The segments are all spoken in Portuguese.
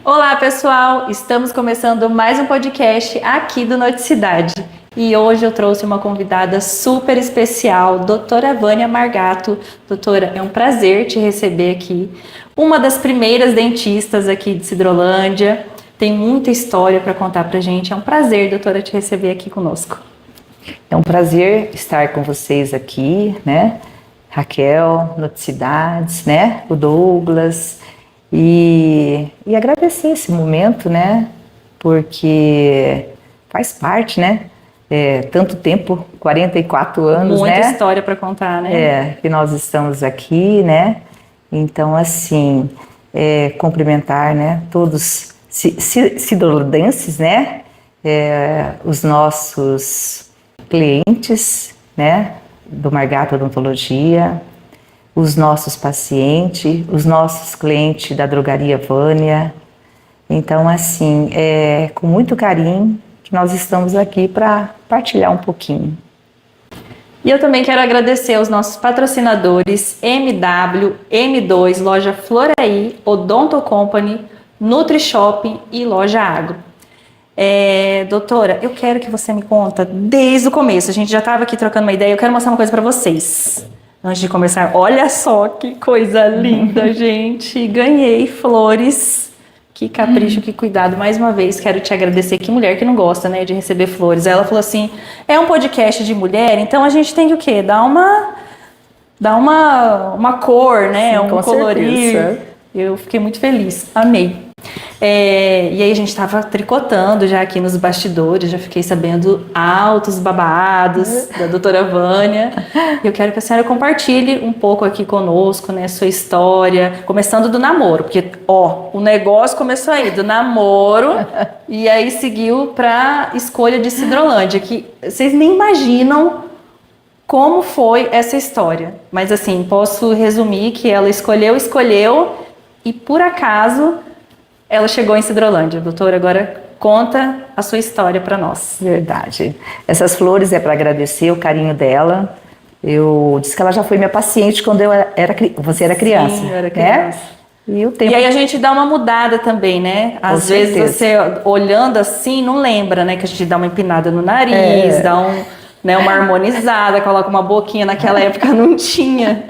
Olá, pessoal! Estamos começando mais um podcast aqui do Noticidade. E hoje eu trouxe uma convidada super especial, doutora Vânia Margato. Doutora, é um prazer te receber aqui. Uma das primeiras dentistas aqui de Sidrolândia. Tem muita história para contar pra gente. É um prazer, doutora, te receber aqui conosco. É um prazer estar com vocês aqui, né? Raquel, Noticidades, né? O Douglas. E agradecer esse momento, né? Porque faz parte, né? Tanto tempo, 44 anos, Muita né? história para contar, né? Que nós estamos aqui, né? Então, assim, cumprimentar, né? Todos sidrolenses, né? Os nossos clientes, né? Do Margato Odontologia, os nossos pacientes, os nossos clientes da Drogaria Vânia. Então, assim, com muito carinho que nós estamos aqui para partilhar um pouquinho. E eu também quero agradecer aos nossos patrocinadores MW, M2, Loja Floraí, Odonto Company, Nutri Shopping e Loja Agro. Doutora, eu quero que você me conta desde o começo. A gente já estava aqui trocando uma ideia. Eu quero mostrar uma coisa para vocês. Antes de começar, olha só que coisa linda, gente. Ganhei flores. Que capricho, que cuidado. Mais uma vez, quero te agradecer. Que mulher que não gosta, né, de receber flores. Ela falou assim, é um podcast de mulher, então a gente tem que o quê? Dar uma cor, né? Sim, um colorir. Certeza. Eu fiquei muito feliz. Amei. E aí a gente estava tricotando já aqui nos bastidores, já fiquei sabendo altos babados da doutora Vânia. Eu quero que a senhora compartilhe um pouco aqui conosco, né, sua história, começando do namoro, porque o negócio começou aí, do namoro, e aí seguiu para escolha de Sidrolândia, que vocês nem imaginam como foi essa história. Mas assim, posso resumir que ela escolheu, e por acaso ela chegou em Sidrolândia. Doutora, agora conta a sua história para nós. Verdade. Essas flores é para agradecer o carinho dela. Eu disse que ela já foi minha paciente quando você era criança. Sim, eu era criança. Né? E aí a gente dá uma mudada também, né? Às vezes você, olhando assim, não lembra, né? Que a gente dá uma empinada no nariz, dá uma harmonizada, coloca uma boquinha. Naquela época não tinha.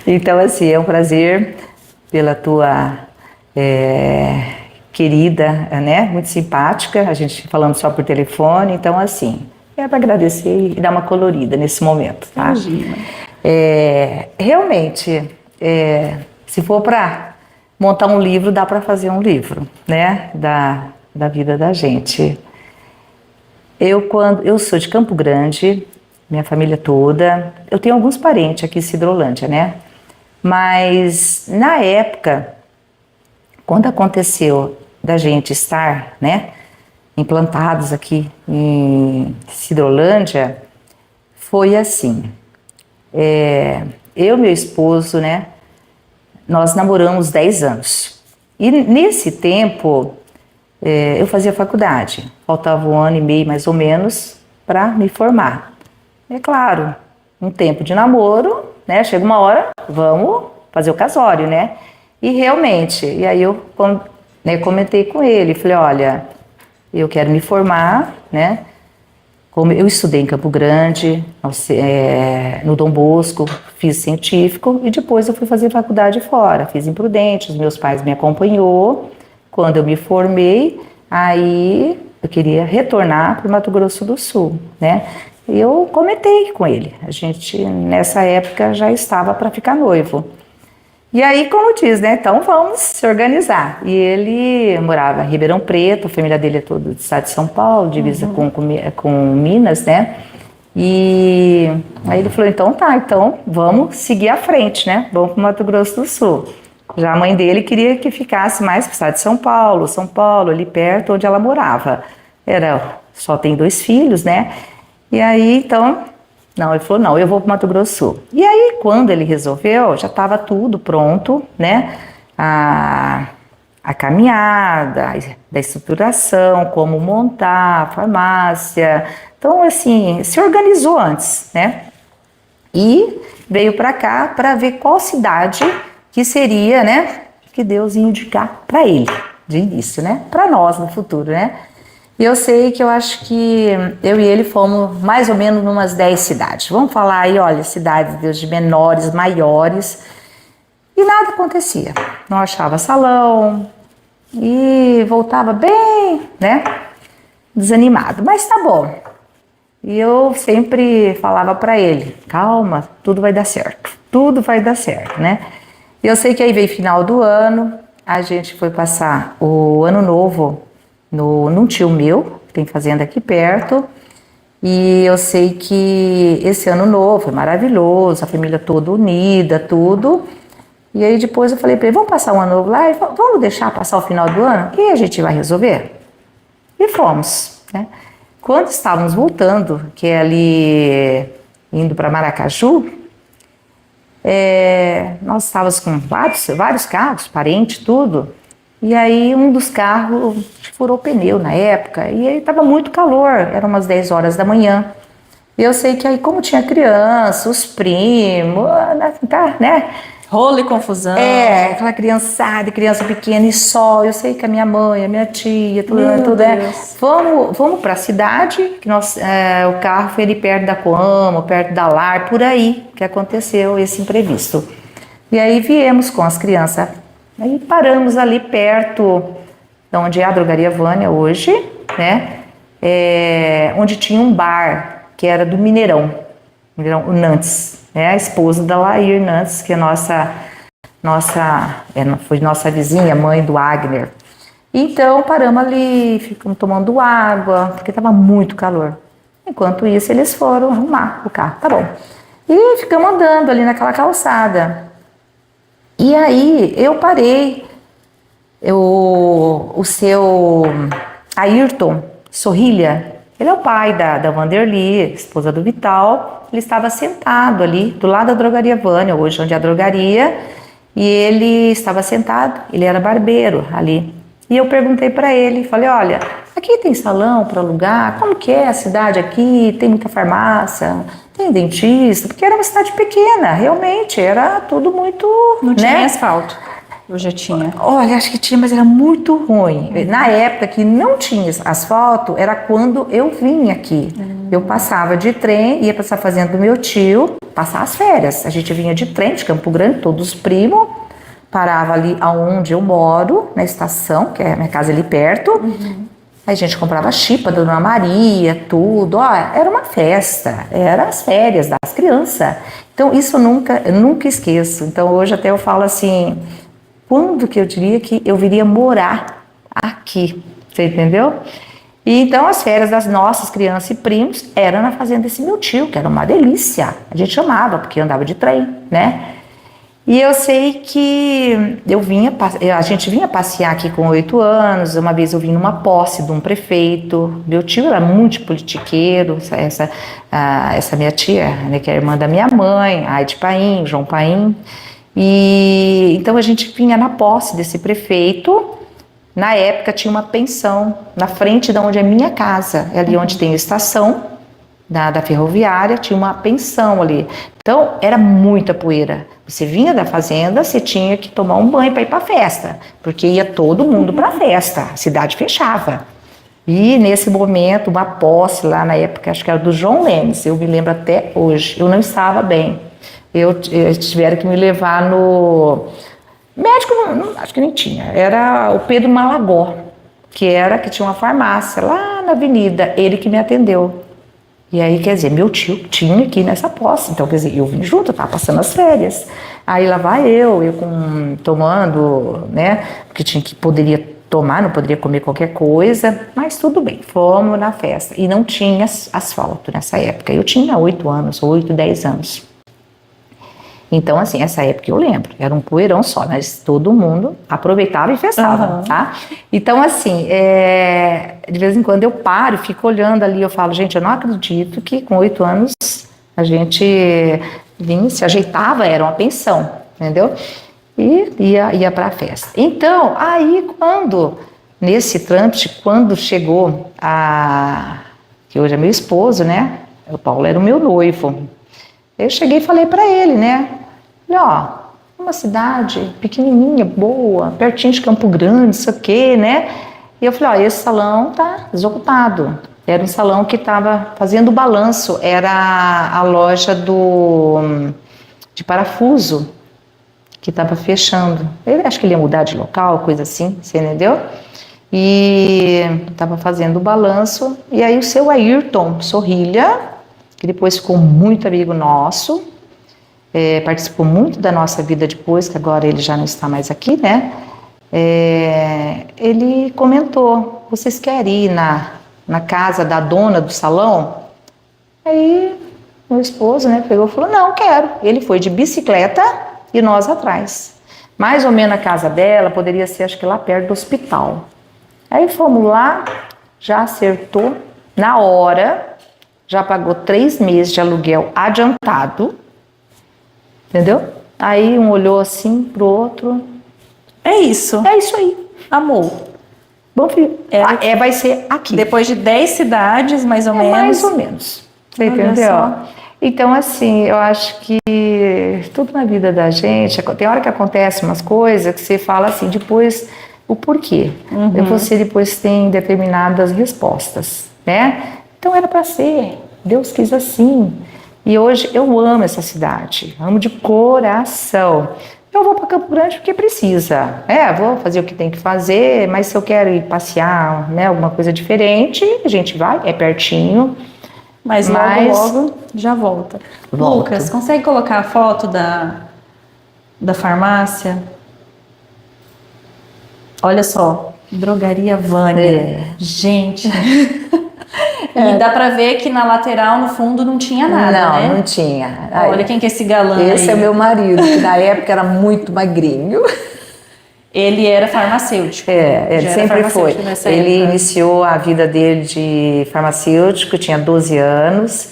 Então, assim, é um prazer pela tua... querida, né? Muito simpática, a gente falando só por telefone, então assim, é para agradecer e dar uma colorida nesse momento, tá? Imagina. Realmente, se for para montar um livro, dá para fazer um livro, né? Da vida da gente. Eu sou de Campo Grande, minha família toda, eu tenho alguns parentes aqui em Sidrolândia, né? Mas na época, quando aconteceu da gente estar, né, implantados aqui em Sidrolândia, foi assim, eu e meu esposo, né, nós namoramos 10 anos. E nesse tempo, eu fazia faculdade, faltava 1 ano e meio mais ou menos para me formar. É claro, um tempo de namoro, né, chega uma hora, vamos fazer o casório, né? E realmente, e aí eu comentei com ele, falei, olha, eu quero me formar, né? Como eu estudei em Campo Grande, no Dom Bosco, fiz científico e depois eu fui fazer faculdade fora, fiz em Prudente, os meus pais me acompanhou. Quando eu me formei, aí eu queria retornar para o Mato Grosso do Sul, né? E eu comentei com ele, a gente nessa época já estava para ficar noivo. E aí, como diz, né? Então vamos se organizar. E ele morava em Ribeirão Preto, a família dele é toda do estado de São Paulo, divisa com Minas, né? E aí ele falou, então vamos seguir à frente, né? Vamos para o Mato Grosso do Sul. Já a mãe dele queria que ficasse mais para o estado de São Paulo, ali perto onde ela morava. Só tem 2 filhos, né? E aí, então... Não, ele falou, não, eu vou para o Mato Grosso do Sul. E aí, quando ele resolveu, já estava tudo pronto, né? A caminhada, da estruturação, como montar a farmácia. Então, assim, se organizou antes, né? E veio para cá para ver qual cidade que seria, né? que Deus ia indicar para ele, de início, né? Para nós no futuro, né? E eu sei que eu acho que eu e ele fomos mais ou menos numas 10 cidades. Vamos falar aí, olha, cidades Deus, de menores, maiores. E nada acontecia. Não achava salão e voltava bem, né? Desanimado. Mas tá bom. E eu sempre falava para ele, calma, tudo vai dar certo. Tudo vai dar certo, né? E eu sei que aí veio final do ano, a gente foi passar o ano novo num tio meu, que tem fazenda aqui perto. E eu sei que esse ano novo foi maravilhoso, a família toda unida, tudo. E aí depois eu falei para ele, vamos passar um ano novo lá? E vamos deixar passar o final do ano e a gente vai resolver? E fomos, né? Quando estávamos voltando, que é ali indo para Maracaju, nós estávamos com vários carros, parentes, tudo. E aí um dos carros furou o pneu na época e aí estava muito calor, eram umas 10 horas da manhã. E eu sei que aí como tinha criança, os primos, tá, né? Rolo e confusão. Aquela criançada, criança pequena e só. Eu sei que a minha mãe, a minha tia, tudo. Vamos para a cidade, que o carro foi ali perto da Coamo, perto da Lar, por aí que aconteceu esse imprevisto. E aí viemos com as crianças. Aí paramos ali perto de onde é a Drogaria Vânia hoje, né? Onde tinha um bar que era do Mineirão, o Nantes. A esposa da Lair Nantes, que é foi nossa vizinha, mãe do Agner. Então paramos ali, ficamos tomando água, porque estava muito calor. Enquanto isso, eles foram arrumar o carro, tá bom. E ficamos andando ali naquela calçada. E aí eu parei, o seu Ayrton Sorrilha, ele é o pai da Vanderly, esposa do Vital. Ele estava sentado ali do lado da Drogaria Vânia, hoje onde é a drogaria, e ele estava sentado, ele era barbeiro ali. E eu perguntei para ele, falei, olha, aqui tem salão para alugar? Como que é a cidade aqui? Tem muita farmácia? Tem dentista? Porque era uma cidade pequena, realmente, era tudo muito... Não tinha asfalto. Eu já tinha. Olha, acho que tinha, mas era muito ruim. Na época que não tinha asfalto, era quando eu vinha aqui. Eu passava de trem, ia passar fazenda do meu tio, passar as férias. A gente vinha de trem, de Campo Grande, todos os primos, parava ali aonde eu moro, na estação, que é a minha casa ali perto. Aí a gente comprava chipa da Dona Maria, tudo. Ó, era uma festa, eram as férias das crianças. Então isso eu nunca esqueço. Então hoje até eu falo assim... Quando que eu diria que eu viria morar aqui, você entendeu? E então as férias das nossas crianças e primos eram na fazenda desse meu tio, que era uma delícia. A gente amava, porque andava de trem, né? E eu sei que a gente vinha passear aqui com 8 anos, uma vez eu vim numa posse de um prefeito, meu tio era muito politiqueiro, essa minha tia, né, que é a irmã da minha mãe, a Aide Paim, João Paim. E então a gente vinha na posse desse prefeito. Na época tinha uma pensão na frente de onde é minha casa, ali onde tem a estação da ferroviária, tinha uma pensão ali. Então era muita poeira. Você vinha da fazenda, você tinha que tomar um banho para ir para a festa, porque ia todo mundo para a festa, a cidade fechava. E nesse momento, uma posse lá na época, acho que era do João Lemes, eu me lembro até hoje, eu não estava bem. Tiveram que me levar no médico, acho que nem tinha, era o Pedro Malagó, que tinha uma farmácia lá na avenida, ele que me atendeu. E aí, quer dizer, meu tio tinha aqui nessa posse, então quer dizer, eu vim junto, eu tava passando as férias. Aí lá vai eu tomando, né, porque poderia tomar, não poderia comer qualquer coisa, mas tudo bem, fomos na festa. E não tinha asfalto nessa época, eu tinha 8, 10 anos. Então, assim, essa época eu lembro, era um poeirão só, mas todo mundo aproveitava e festava, tá? Então, assim, de vez em quando eu paro, fico olhando ali, eu falo, gente, eu não acredito que com 8 anos a gente vinha, se ajeitava, era uma pensão, entendeu? E ia pra festa. Então, aí nesse trâmite, quando chegou que hoje é meu esposo, né? O Paulo era o meu noivo. Eu cheguei e falei pra ele, né? Falei, ó, uma cidade pequenininha, boa, pertinho de Campo Grande, isso aqui, né? E eu falei, ó, esse salão tá desocupado. Era um salão que estava fazendo balanço, era a loja de parafuso que estava fechando. Ele acho que ele ia mudar de local, coisa assim, você entendeu? E estava fazendo o balanço. E aí o seu Ayrton Sorrilha, que depois ficou muito amigo nosso, participou muito da nossa vida depois, que agora ele já não está mais aqui, né? Ele comentou, vocês querem ir na casa da dona do salão? Aí meu esposo, né, pegou e falou, não, quero. Ele foi de bicicleta e nós atrás. Mais ou menos a casa dela poderia ser, acho que lá perto do hospital. Aí fomos lá, já acertou, na hora, já pagou 3 meses de aluguel adiantado, entendeu? Aí um olhou assim pro outro. É isso. É isso aí. Amor. Bom, filho, vai ser aqui. Depois de 10 cidades, mais ou menos. Mais ou menos. Você Olha entendeu? só. Então, assim, eu acho que tudo na vida da gente, tem hora que acontece umas coisas que você fala assim, depois o porquê. E você depois tem determinadas respostas, né? Então era para ser, Deus quis assim. E hoje eu amo essa cidade, amo de coração. Eu vou para Campo Grande porque precisa, vou fazer o que tem que fazer, mas se eu quero ir passear, né, alguma coisa diferente, a gente vai, é pertinho. Mas logo já volta. Lucas, consegue colocar a foto da farmácia? Olha só, Drogaria Vânia. Gente. E dá pra ver que na lateral, no fundo, não tinha nada, né? Não tinha. Olha quem que é esse galã Esse aí. é meu marido, que na época era muito magrinho. Ele era farmacêutico. Ele sempre foi. Ele iniciou a vida dele de farmacêutico, tinha 12 anos.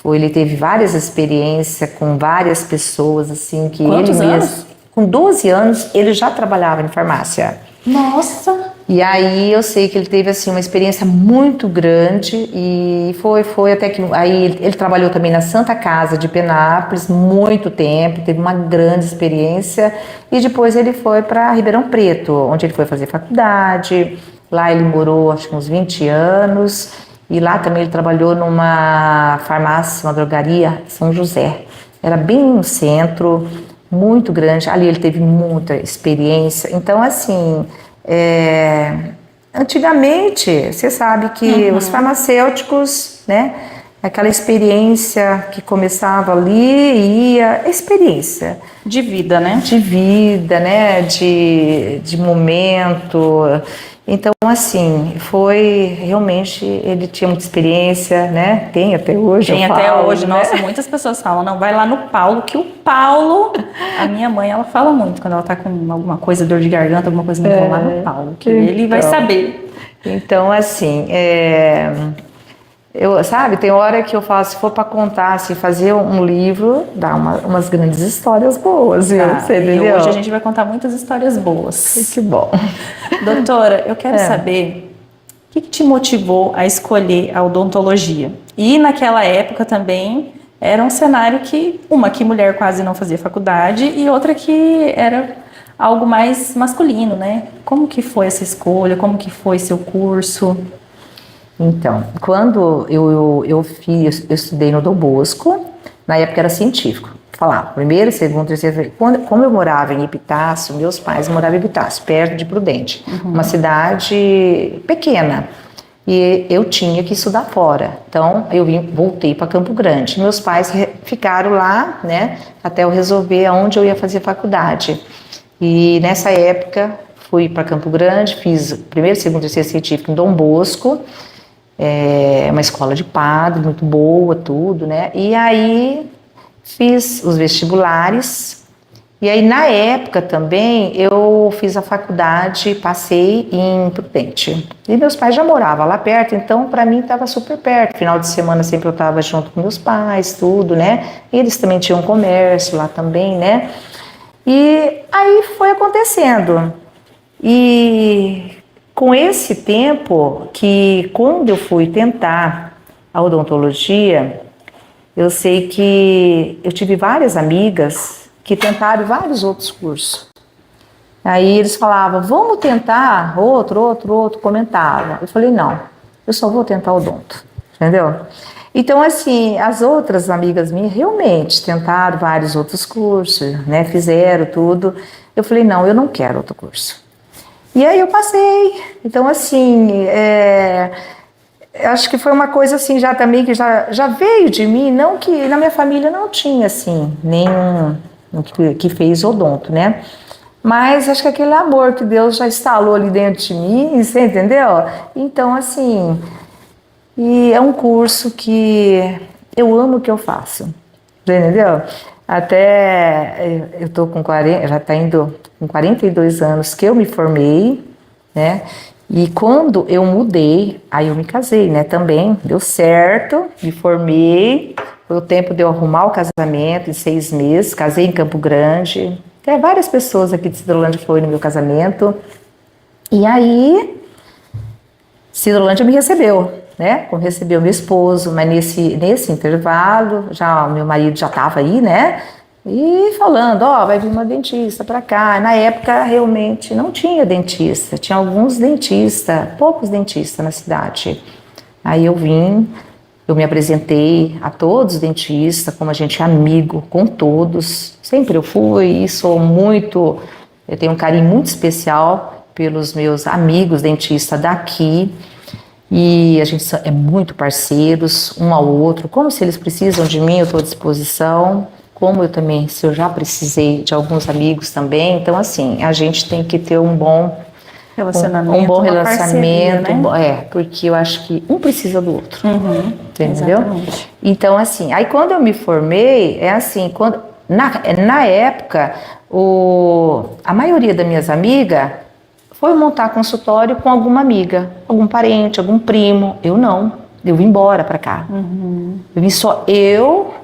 Ele teve várias experiências com várias pessoas, assim, que Quantos ele anos? mesmo. Com 12 anos, ele já trabalhava em farmácia. Nossa! E aí eu sei que ele teve assim uma experiência muito grande e foi até que aí ele trabalhou também na Santa Casa de Penápolis muito tempo, teve uma grande experiência e depois ele foi para Ribeirão Preto, onde ele foi fazer faculdade. Lá ele morou acho que uns 20 anos e lá também ele trabalhou numa farmácia, uma drogaria São José. Era bem no centro, muito grande. Ali ele teve muita experiência. Então assim, antigamente, você sabe que os farmacêuticos, né, aquela experiência que começava ali, experiência. De vida, né? De vida, né, de momento. Então, assim, foi realmente, ele tinha muita experiência, né, tem até hoje. Tem até hoje, né? Nossa, muitas pessoas falam, não, vai lá no Paulo, que o Paulo, a minha mãe, ela fala muito, quando ela tá com alguma coisa, dor de garganta, alguma coisa, não vou lá no Paulo, que ele vai saber. Então, assim, sabe, tem hora que eu falo, se for para contar, assim, fazer um livro, dá umas grandes histórias boas, viu? Você entendeu? E hoje a gente vai contar muitas histórias boas. Que bom. Doutora, eu quero saber o que te motivou a escolher a odontologia? E naquela época também era um cenário que mulher quase não fazia faculdade e outra que era algo mais masculino, né? Como que foi essa escolha? Como que foi seu curso? Então, quando eu estudei no Dom Bosco, na época era científico. Falava, primeiro, segundo, terceiro. Como eu morava em Epitácio, meus pais moravam em Epitácio, perto de Prudente, uma cidade pequena. E eu tinha que estudar fora. Então, voltei para Campo Grande. Meus pais ficaram lá, né, até eu resolver aonde eu ia fazer faculdade. E nessa época, fui para Campo Grande, fiz primeiro, segundo, terceiro científico em Dom Bosco. Uma escola de padre, muito boa, tudo, né? E aí fiz os vestibulares. E aí na época também eu fiz a faculdade, passei em Prudente. E meus pais já moravam lá perto, então para mim estava super perto. Final de semana sempre eu estava junto com meus pais, tudo, né? E eles também tinham comércio lá também, né? E aí foi acontecendo. E com esse tempo que quando eu fui tentar a odontologia, eu sei que eu tive várias amigas que tentaram vários outros cursos. Aí eles falavam, vamos tentar outro, comentava. Eu falei, não, eu só vou tentar odonto, entendeu? Então, assim, as outras amigas minhas realmente tentaram vários outros cursos, né, fizeram tudo. Eu falei, não, eu não quero outro curso. E aí eu passei. Então, assim, acho que foi uma coisa assim, já também que já veio de mim, não que na minha família não tinha, assim, nenhum que fez odonto, né? Mas acho que aquele amor que Deus já instalou ali dentro de mim, você entendeu? Então, assim, e é um curso que eu amo o que eu faço, entendeu? Até eu tô com 40, já tá indo com 42 anos que eu me formei, né? E quando eu mudei, aí eu me casei, né? Também deu certo, me formei, foi o tempo de eu arrumar o casamento em 6 meses, casei em Campo Grande. Até várias pessoas aqui de Cidrolândia foram no meu casamento. E aí, Cidrolândia me recebeu, né? Como recebeu meu esposo, mas nesse intervalo, já o meu marido já estava aí, né? E falando, vai vir uma dentista para cá. Na época, realmente, não tinha dentista. Tinha alguns dentistas, poucos dentistas na cidade. Aí eu vim, eu me apresentei a todos os dentistas, como a gente é amigo com todos. Sempre eu fui e sou muito... Eu tenho um carinho muito especial pelos meus amigos dentistas daqui. E a gente é muito parceiros, um ao outro. Como se eles precisam de mim, eu estou à disposição. Como eu também, se eu já precisei de alguns amigos também. Então, assim, a gente tem que ter um bom relacionamento, parceria, né? Porque eu acho que um precisa do outro, entendeu? Exatamente. Então, assim, aí quando eu me formei, na época, a maioria das minhas amigas foi montar consultório com alguma amiga, algum parente, algum primo. Eu não, eu vim embora pra cá. Eu vim só eu,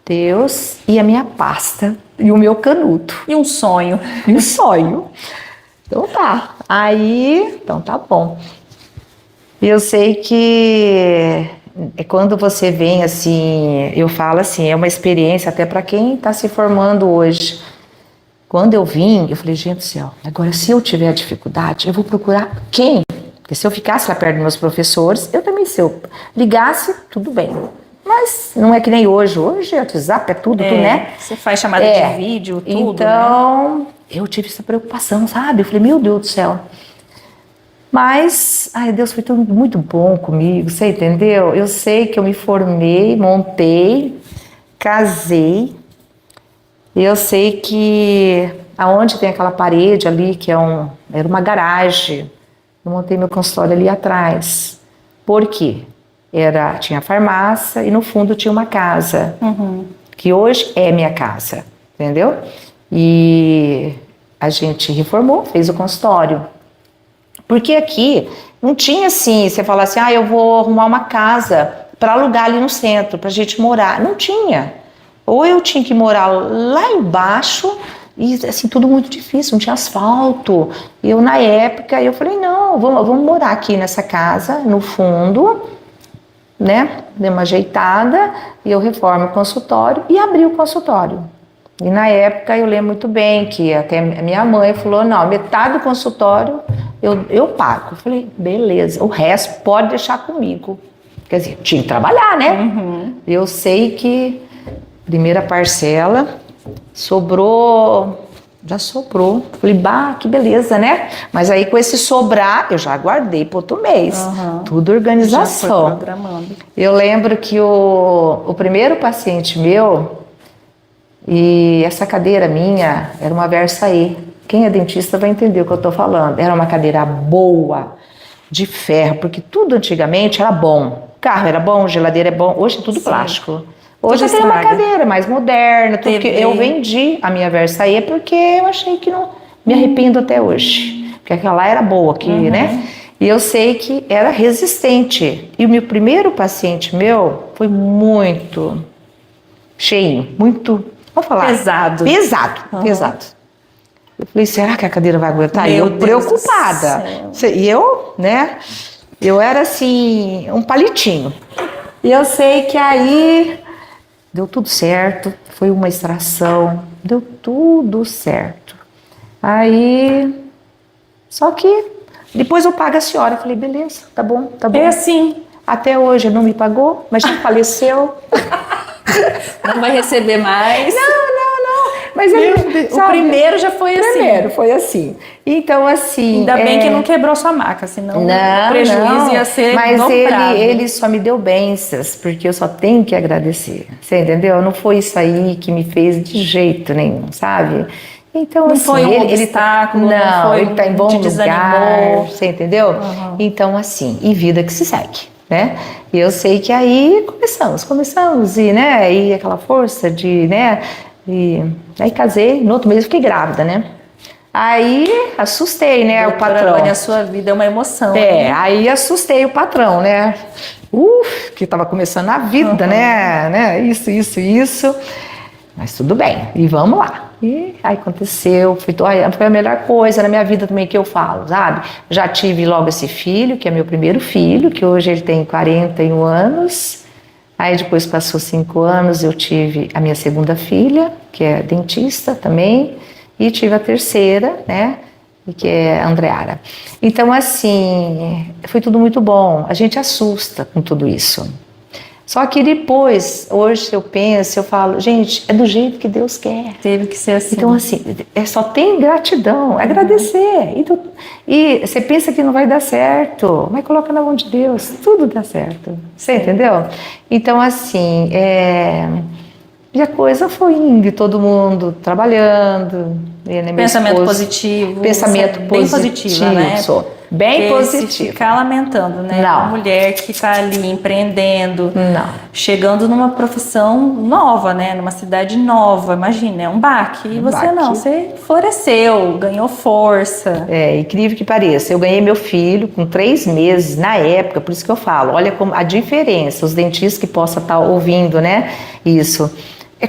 Deus e a minha pasta e o meu canudo. E um sonho. E um sonho. Então tá. Aí, então tá bom. Eu sei que quando você vem assim, eu falo assim, é uma experiência até para quem está se formando hoje. Quando eu vim, eu falei, gente do céu, agora se eu tiver dificuldade, eu vou procurar quem? Porque se eu ficasse lá perto dos meus professores, eu também, se eu ligasse, tudo bem. Mas não é que nem hoje. Hoje é WhatsApp, é tudo, né? Você faz chamada de vídeo, tudo, então, né? Eu tive essa preocupação, sabe? Eu falei, meu Deus do céu. Mas, Deus foi tudo muito bom comigo, você entendeu? Eu sei que eu me formei, montei, casei. E eu sei que aonde tem aquela parede ali, que era uma garagem, eu montei meu consultório ali atrás. Por quê? Tinha farmácia e no fundo tinha uma casa, que hoje é minha casa, entendeu? E a gente reformou, fez o consultório. Porque aqui não tinha assim, você fala assim, eu vou arrumar uma casa para alugar ali no centro, pra gente morar. Não tinha. Ou eu tinha que morar lá embaixo e assim, tudo muito difícil, não tinha asfalto. E eu na época, eu falei, não, vamos morar aqui nessa casa, no fundo, né? Dei uma ajeitada e eu reformo o consultório e abri o consultório. E na época eu lembro muito bem que até a minha mãe falou, não, metade do consultório eu pago. Eu falei, beleza, o resto pode deixar comigo. Quer dizer, tinha que trabalhar, né? Eu sei que primeira parcela já sobrou. Falei, que beleza, né? Mas aí com esse sobrar, eu já guardei para outro mês. Tudo organização. Já foi programando. Eu lembro que o primeiro paciente meu, e essa cadeira minha era uma Versailles. Quem é dentista vai entender o que eu tô falando. Era uma cadeira boa, de ferro, porque tudo antigamente era bom. Carro era bom, geladeira é bom, hoje é tudo plástico. Hoje eu tenho uma cadeira mais moderna, tudo que eu vendi a minha Versailles porque eu achei que não me arrependo até hoje. Porque aquela era boa aqui, né? E eu sei que era resistente. E o meu primeiro paciente foi muito cheinho, muito, vamos falar, pesado. Pesado. Eu falei, será que a cadeira vai aguentar? E eu preocupada. E eu, né? Eu era assim, um palitinho. E eu sei que aí deu tudo certo, foi uma extração, deu tudo certo. Aí, só que depois eu pago a senhora. Eu falei, beleza, tá bom, tá bom. É assim. Até hoje não me pagou, mas já faleceu. Não vai receber mais. Não. Mas ele, O primeiro já foi assim. Primeiro foi assim. Então, assim... Ainda bem que não quebrou sua maca, senão não, o prejuízo ia ser mas dobrado. ele só me deu bênçãos, porque eu só tenho que agradecer. Você entendeu? Não foi isso aí que me fez de jeito nenhum, sabe? Então, não assim, foi um obstáculo, não foi ele tá em bom lugar, desanimou. você entendeu? Então, assim, e vida que se segue, né? E eu sei que aí começamos, e, né, e aquela força de, né, e aí casei, no outro mês eu fiquei grávida, né? Aí assustei, né, o patrão. A sua vida é uma emoção. Aí assustei o patrão, né? Que tava começando a vida, né? Isso. Mas tudo bem, e vamos lá. E aí aconteceu, foi a melhor coisa na minha vida também que eu falo, sabe? Já tive logo esse filho, que é meu primeiro filho, que hoje ele tem 41 anos. Aí depois passou 5 anos, eu tive a minha segunda filha, que é dentista também, e tive a terceira, né, que é a Andreara. Então, assim, foi tudo muito bom. A gente assusta com tudo isso. Só que depois, hoje eu penso, eu falo, gente, é do jeito que Deus quer. Teve que ser assim. Então, assim, só tem gratidão, agradecer. E você pensa que não vai dar certo, mas coloca na mão de Deus, tudo dá certo. Você entendeu? Então, assim, e a coisa foi indo, e todo mundo trabalhando. Pensamento positivo. Pensamento bem positivo, né? Sou bem porque positivo. Se ficar lamentando, né? Não. Uma mulher que está ali empreendendo, não. chegando numa profissão nova, né? Numa cidade nova, imagina, é um baque. E você baque. Não, você floresceu, ganhou força. É incrível que pareça. Eu ganhei meu filho com 3 meses na época, por isso que eu falo. Olha como a diferença, os dentistas que possam estar ouvindo, né? Isso.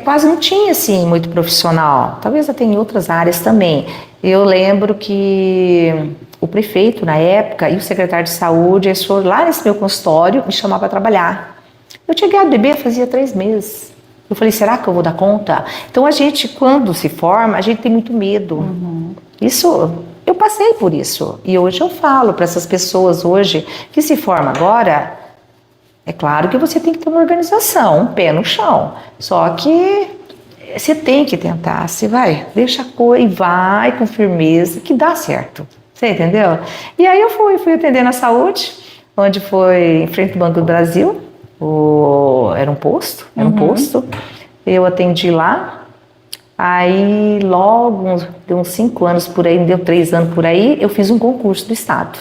Quase não tinha, assim, muito profissional. Talvez até em outras áreas também. Eu lembro que o prefeito, na época, e o secretário de saúde, eles foram lá nesse meu consultório me chamar para trabalhar. Eu tinha ganhado bebê fazia 3 meses. Eu falei, será que eu vou dar conta? Então, a gente, quando se forma, a gente tem muito medo. Isso, eu passei por isso. E hoje eu falo para essas pessoas hoje que se formam agora... É claro que você tem que ter uma organização, um pé no chão. Só que você tem que tentar, você vai, deixa a coisa e vai com firmeza, que dá certo. Você entendeu? E aí eu fui atender na saúde, onde foi em frente ao Banco do Brasil, era um posto, Eu atendi lá, aí logo, deu uns 5 anos por aí, deu 3 anos por aí, eu fiz um concurso do Estado.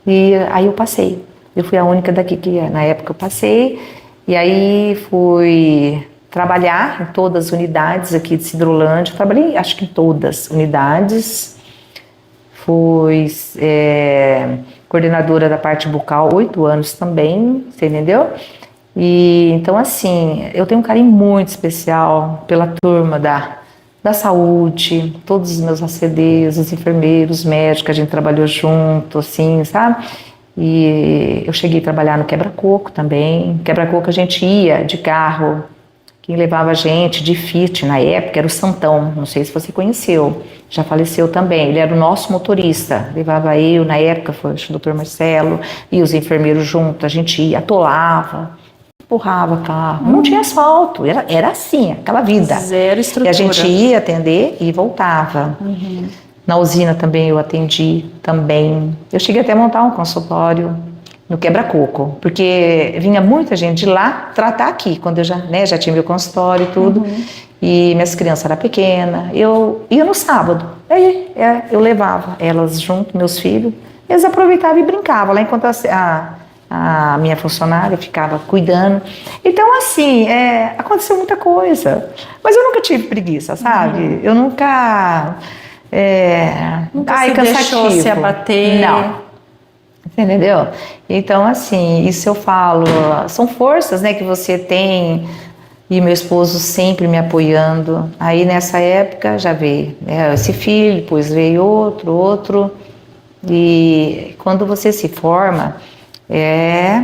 E aí eu passei. Eu fui a única daqui que na época eu passei, e aí fui trabalhar em todas as unidades aqui de Sidrolândia. Eu trabalhei, acho que em todas as unidades. Fui coordenadora da parte bucal 8 anos também, você entendeu? E então, assim, eu tenho um carinho muito especial pela turma da saúde, todos os meus ACDs, os enfermeiros, os médicos, a gente trabalhou junto, assim, sabe? E eu cheguei a trabalhar no quebra-coco também. Quebra-coco a gente ia de carro. Quem levava a gente de Fit na época era o Santão, não sei se você conheceu, já faleceu também. Ele era o nosso motorista, levava eu, na época foi o Dr. Marcelo, e os enfermeiros juntos, a gente ia, atolava, empurrava carro. Não tinha asfalto, era assim, aquela vida. Zero estrutura. E a gente ia atender e voltava. Na usina também eu atendi também. Eu cheguei até a montar um consultório no quebra-coco, porque vinha muita gente de lá tratar aqui, quando eu já tinha meu consultório e tudo, e minhas crianças eram pequenas. Eu ia no sábado, aí eu levava elas junto, meus filhos, eles aproveitavam e brincavam lá, enquanto a minha funcionária ficava cuidando. Então, assim, aconteceu muita coisa, mas eu nunca tive preguiça, sabe? Eu nunca... Nunca se deixou se abater. Não. Você entendeu? Então, assim, isso eu falo, são forças, né, que você tem, e meu esposo sempre me apoiando. Aí, nessa época, já veio esse filho, depois veio outro, e quando você se forma, é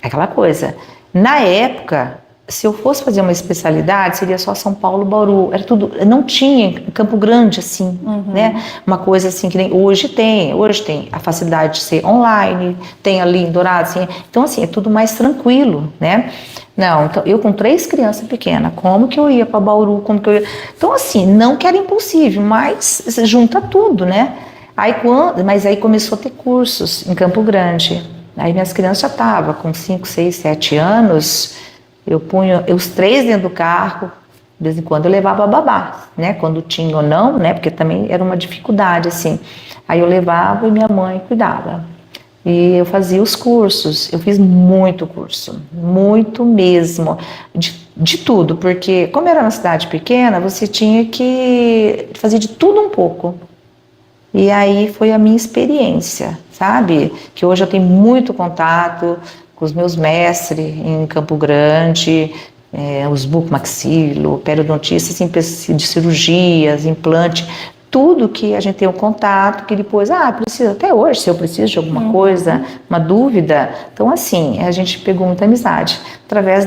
aquela coisa. Na época, se eu fosse fazer uma especialidade, seria só São Paulo, Bauru, era tudo, não tinha em Campo Grande, assim, né? Uma coisa assim que nem hoje tem a facilidade de ser online, tem ali em Dourados, assim, então assim, é tudo mais tranquilo, né? Não, então, eu com 3 crianças pequenas, como que eu ia para Bauru, como que eu ia... Então assim, não que era impossível, mas junta tudo, né? Mas aí começou a ter cursos em Campo Grande, aí minhas crianças já estavam com 5, 6, 7 anos, eu punha os 3 dentro do carro, de vez em quando eu levava a babá, né? Quando tinha ou não, né? Porque também era uma dificuldade, assim. Aí eu levava e minha mãe cuidava. E eu fazia os cursos, eu fiz muito curso, muito mesmo, de tudo, porque como era uma cidade pequena, você tinha que fazer de tudo um pouco. E aí foi a minha experiência, sabe? Que hoje eu tenho muito contato com os meus mestres em Campo Grande, os bucomaxilo, periodontistas assim, de cirurgias, implante, tudo que a gente tem um contato, que depois, precisa, até hoje, se eu preciso de alguma coisa, uma dúvida. Então, assim, a gente pegou muita amizade através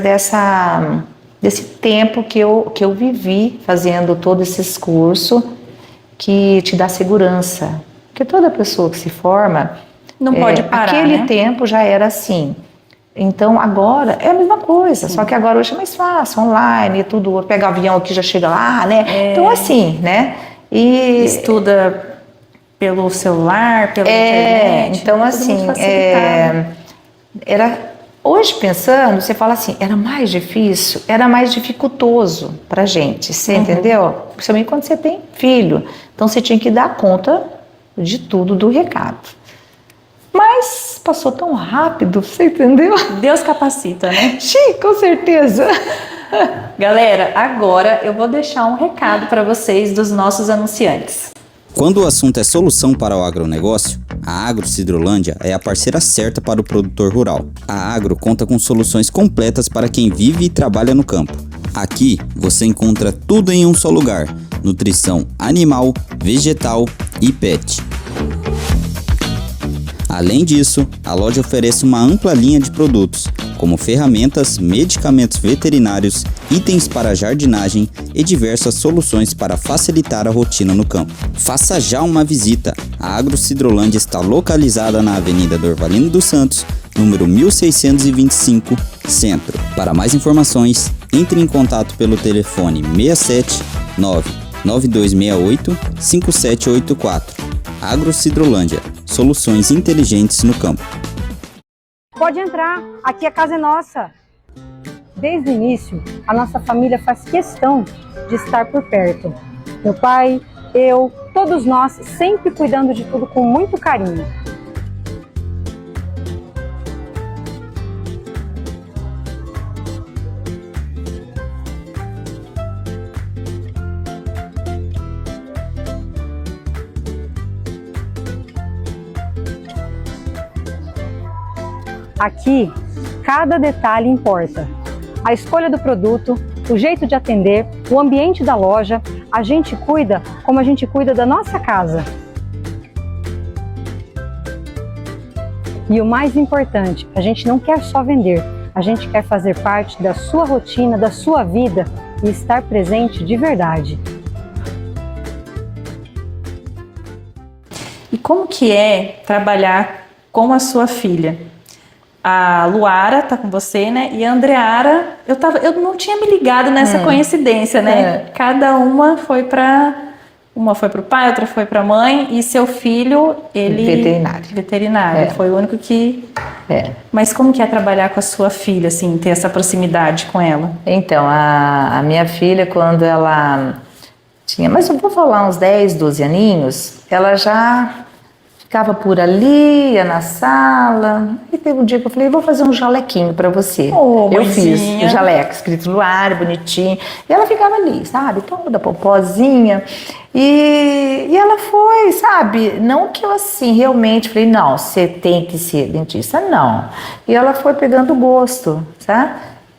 desse tempo que eu vivi fazendo todos esses cursos, que te dá segurança. Porque toda pessoa que se forma, não pode parar, aquele né? tempo já era assim. Então agora é a mesma coisa, só que agora hoje é mais fácil, online, tudo, pega o avião aqui já chega lá, né? Então assim, né? E estuda pelo celular, pela internet. então né? assim, Tudo muito facilitado. hoje pensando, você fala assim, era mais difícil, era mais dificultoso pra gente, você entendeu? Principalmente quando você tem filho, então você tinha que dar conta de tudo do recado. Mas passou tão rápido, você entendeu? Deus capacita, né? Sim, com certeza. Galera, agora eu vou deixar um recado para vocês dos nossos anunciantes. Quando o assunto é solução para o agronegócio, a Agro Sidrolândia é a parceira certa para o produtor rural. A Agro conta com soluções completas para quem vive e trabalha no campo. Aqui você encontra tudo em um só lugar: nutrição animal, vegetal e pet. Além disso, a loja oferece uma ampla linha de produtos, como ferramentas, medicamentos veterinários, itens para jardinagem e diversas soluções para facilitar a rotina no campo. Faça já uma visita. A Agro Sidrolândia está localizada na Avenida Dorvalino dos Santos, número 1625, Centro. Para mais informações, entre em contato pelo telefone 67 99268 5784. Agro Sidrolândia, soluções inteligentes no campo. Pode entrar, aqui a casa é nossa. Desde o início, a nossa família faz questão de estar por perto. Meu pai, eu, todos nós, sempre cuidando de tudo com muito carinho. Aqui, cada detalhe importa. A escolha do produto, o jeito de atender, o ambiente da loja, a gente cuida como a gente cuida da nossa casa. E o mais importante, a gente não quer só vender, a gente quer fazer parte da sua rotina, da sua vida e estar presente de verdade. E como que é trabalhar com a sua filha? A Luara tá com você, né? E a Andreara, eu não tinha me ligado nessa coincidência, né? Cada uma foi para o pai, outra foi para a mãe, e seu filho, ele veterinário. Foi o único que Mas como que é trabalhar com a sua filha, assim, ter essa proximidade com ela? Então, a minha filha, quando ela tinha, mas eu vou falar uns 10, 12 aninhos, ela já ficava por ali, ia na sala, e teve um dia que eu falei, vou fazer um jalequinho pra você. Eu fiz o jaleco, escrito Luara, bonitinho, e ela ficava ali, sabe, toda popozinha, e ela foi, sabe, não que eu assim, realmente falei, não, você tem que ser dentista, não. E ela foi pegando gosto, sabe?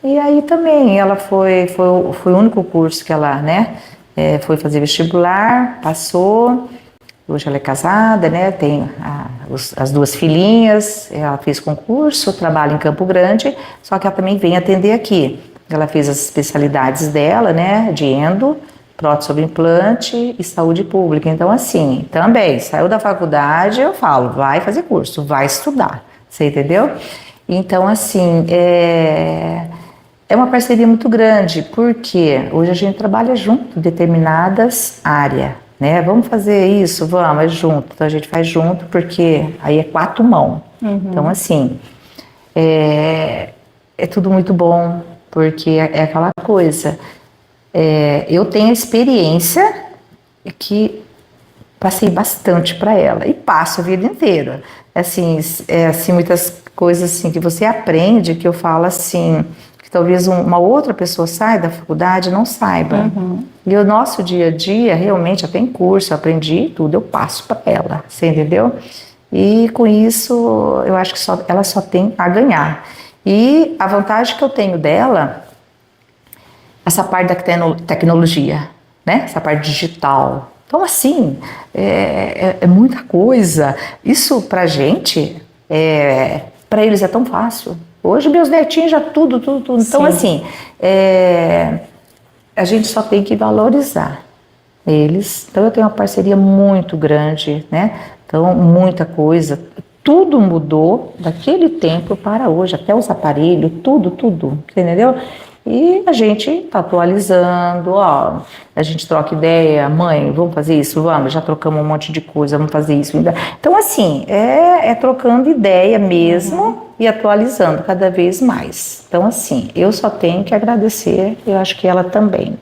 E aí também, ela foi o único curso que ela, né, foi fazer vestibular, passou. Hoje ela é casada, né? Tem as 2 filhinhas, ela fez concurso, trabalha em Campo Grande, só que ela também vem atender aqui. Ela fez as especialidades dela, né, de endo, prótese sobre implante e saúde pública. Então, assim, também, saiu da faculdade, eu falo, vai fazer curso, vai estudar, você entendeu? Então, assim, é uma parceria muito grande, porque hoje a gente trabalha junto em determinadas áreas, né? Vamos fazer isso, vamos, é junto. Então, a gente faz junto, porque aí é 4 mãos. Então, assim, é tudo muito bom, porque é aquela coisa... eu tenho experiência que passei bastante para ela e passo a vida inteira. Assim, muitas coisas assim que você aprende, que eu falo assim, que talvez uma outra pessoa saia da faculdade e não saiba. E o nosso dia a dia, realmente, até em curso, eu aprendi tudo, eu passo para ela, você entendeu? E com isso, eu acho que ela só tem a ganhar. E a vantagem que eu tenho dela... essa parte da tecnologia, né? Essa parte digital. Então, assim, é muita coisa. Isso pra gente, pra eles é tão fácil. Hoje, meus netinhos já tudo. Então, Sim. assim, a gente só tem que valorizar eles. Então, eu tenho uma parceria muito grande, né? Então, muita coisa. Tudo mudou daquele tempo para hoje, até os aparelhos, tudo, entendeu? E a gente está atualizando, ó, a gente troca ideia, mãe, vamos fazer isso? Vamos, já trocamos um monte de coisa, vamos fazer isso. Então, assim, é trocando ideia mesmo e atualizando cada vez mais. Então, assim, eu só tenho que agradecer, eu acho que ela também.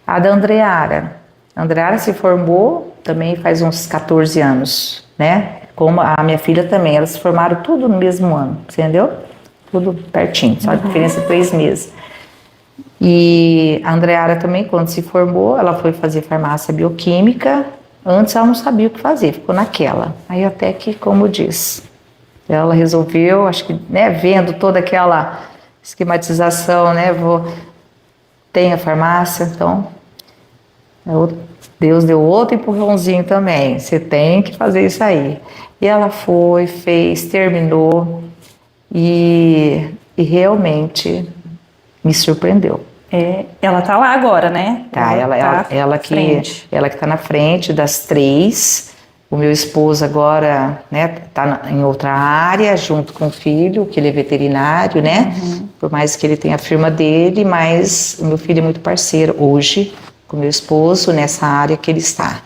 A da Andreara. A Andreara se formou também faz uns 14 anos, né? Como a minha filha também, elas se formaram tudo no mesmo ano, entendeu? Tudo pertinho, só a diferença de 3 meses. E a Andreara também, quando se formou, ela foi fazer farmácia bioquímica. Antes ela não sabia o que fazer, ficou naquela. Aí até que, como diz, ela resolveu, acho que, né, vendo toda aquela esquematização, né, tem a farmácia, então Deus deu outro empurrãozinho também, você tem que fazer isso aí. E ela foi, fez, terminou e realmente me surpreendeu. Ela tá lá agora, né? Tá, ela que tá na frente das 3. O meu esposo agora, né, tá em outra área, junto com o filho, que ele é veterinário, né? Por mais que ele tenha a firma dele, mas o meu filho é muito parceiro hoje com o meu esposo nessa área que ele está.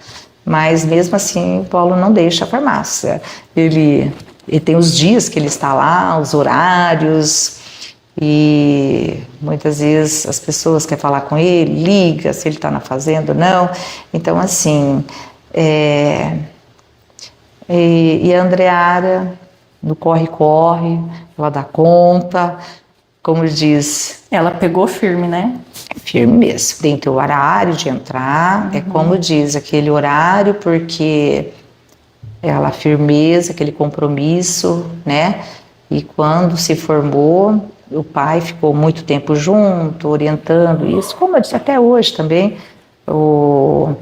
Mas mesmo assim, o Paulo não deixa a farmácia. Ele tem os dias que ele está lá, os horários. E muitas vezes as pessoas querem falar com ele, liga se ele está na fazenda ou não. Então, assim, e a Andreara, no corre-corre, ela dá conta, como diz... Ela pegou firme, né? Firme mesmo, tem teu horário de entrar, é como diz, aquele horário, porque ela, firmeza, aquele compromisso, né? E quando se formou... O pai ficou muito tempo junto, orientando isso, como eu disse, até hoje também, o